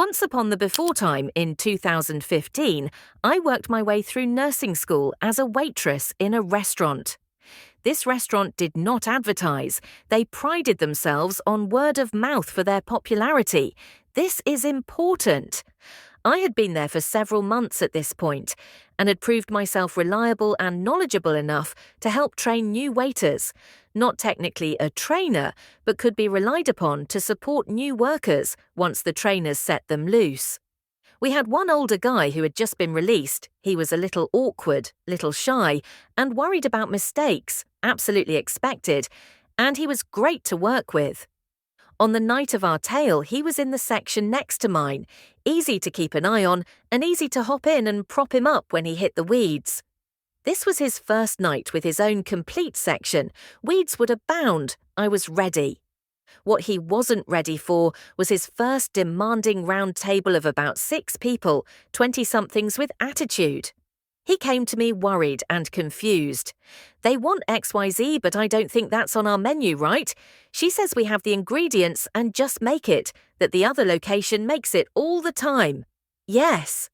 Once upon the before time in 2015, I worked my way through nursing school as a waitress in a restaurant. This restaurant did not advertise. They prided themselves on word of mouth for their popularity. This is important. I had been there for several months at this point and had proved myself reliable and knowledgeable enough to help train new waiters. Not technically a trainer, but could be relied upon to support new workers once the trainers set them loose. We had one older guy who had just been released. He was a little awkward, little shy, and worried about mistakes, absolutely expected, and he was great to work with. On the night of our tale, he was in the section next to mine, easy to keep an eye on and easy to hop in and prop him up when he hit the weeds. This was his first night with his own complete section. Weeds would abound. I was ready. What he wasn't ready for was his first demanding round table of about 6 people, 20-somethings with attitude. He came to me worried and confused. "They want XYZ, but I don't think that's on our menu, right? She says we have the ingredients and just make it, that the other location makes it all the time." Yes.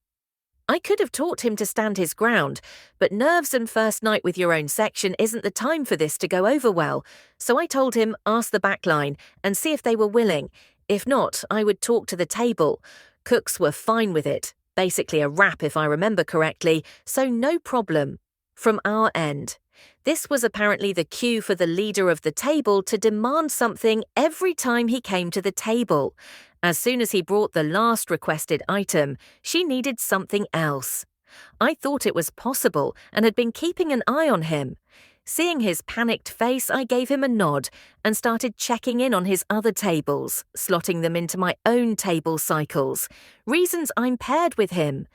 I could have taught him to stand his ground, but nerves and first night with your own section isn't the time for this to go over well, so I told him ask the back line and see if they were willing. If not, I would talk to the table. Cooks were fine with it. Basically a wrap if I remember correctly, so no problem. From our end. This was apparently the cue for the leader of the table to demand something every time he came to the table. As soon as he brought the last requested item, she needed something else. I thought it was possible and had been keeping an eye on him. Seeing his panicked face, I gave him a nod and started checking in on his other tables, slotting them into my own table cycles. Reasons I'm paired with him.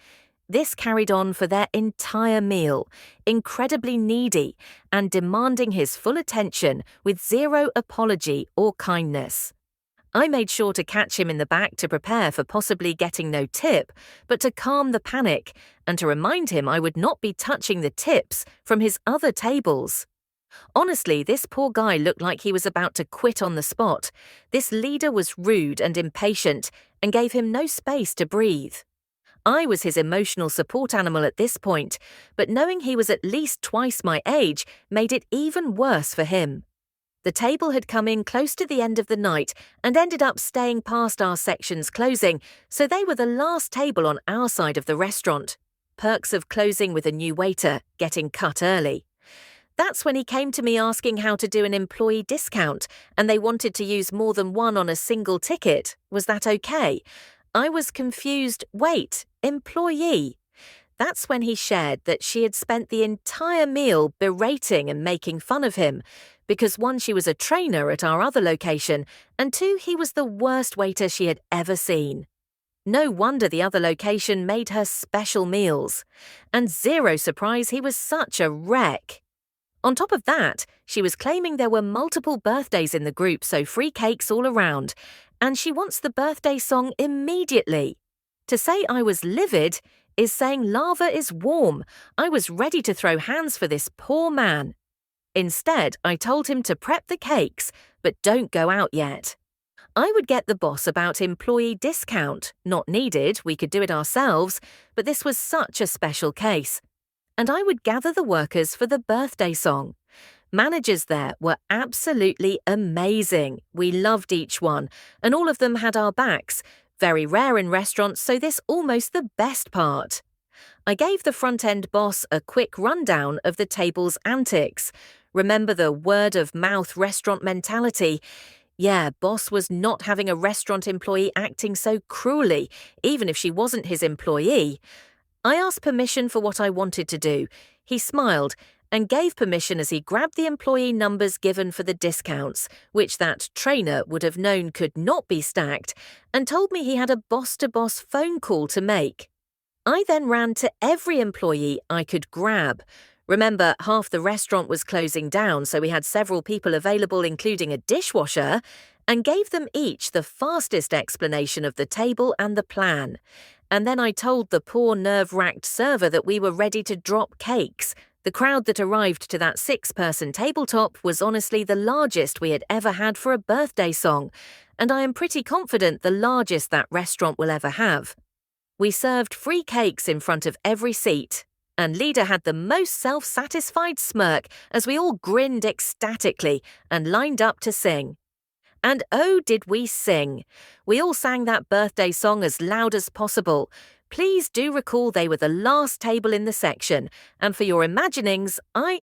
This carried on for their entire meal, incredibly needy and demanding his full attention with zero apology or kindness. I made sure to catch him in the back to prepare for possibly getting no tip, but to calm the panic and to remind him I would not be touching the tips from his other tables. Honestly, this poor guy looked like he was about to quit on the spot. This leader was rude and impatient and gave him no space to breathe. I was his emotional support animal at this point, but knowing he was at least twice my age made it even worse for him. The table had come in close to the end of the night and ended up staying past our section's closing, so they were the last table on our side of the restaurant. Perks of closing with a new waiter, getting cut early. That's when he came to me asking how to do an employee discount, and they wanted to use more than one on a single ticket. Was that okay? I was confused. Wait, employee? That's when he shared that she had spent the entire meal berating and making fun of him, because 1, she was a trainer at our other location, and 2, he was the worst waiter she had ever seen. No wonder the other location made her special meals. And zero surprise he was such a wreck. On top of that, she was claiming there were multiple birthdays in the group, so free cakes all around, and she wants the birthday song immediately. To say I was livid is saying lava is warm. I was ready to throw hands for this poor man. Instead, I told him to prep the cakes, but don't go out yet. I would get the boss about employee discount. Not needed, we could do it ourselves, but this was such a special case. And I would gather the workers for the birthday song. Managers there were absolutely amazing. We loved each one, and all of them had our backs. Very rare in restaurants, so this almost the best part. I gave the front-end boss a quick rundown of the table's antics. Remember the word-of-mouth restaurant mentality? Yeah, boss was not having a restaurant employee acting so cruelly, even if she wasn't his employee. I asked permission for what I wanted to do. He smiled and gave permission as he grabbed the employee numbers given for the discounts, which that trainer would have known could not be stacked, and told me he had a boss-to-boss phone call to make. I then ran to every employee I could grab. Remember, half the restaurant was closing down, so we had several people available, including a dishwasher, and gave them each the fastest explanation of the table and the plan. And then I told the poor nerve-wracked server that we were ready to drop cakes. The crowd that arrived to that 6-person tabletop was honestly the largest we had ever had for a birthday song, and I am pretty confident the largest that restaurant will ever have. We served free cakes in front of every seat, and Lida had the most self-satisfied smirk as we all grinned ecstatically and lined up to sing. And oh, did we sing! We all sang that birthday song as loud as possible. Please do recall they were the last table in the section, and for your imaginings, I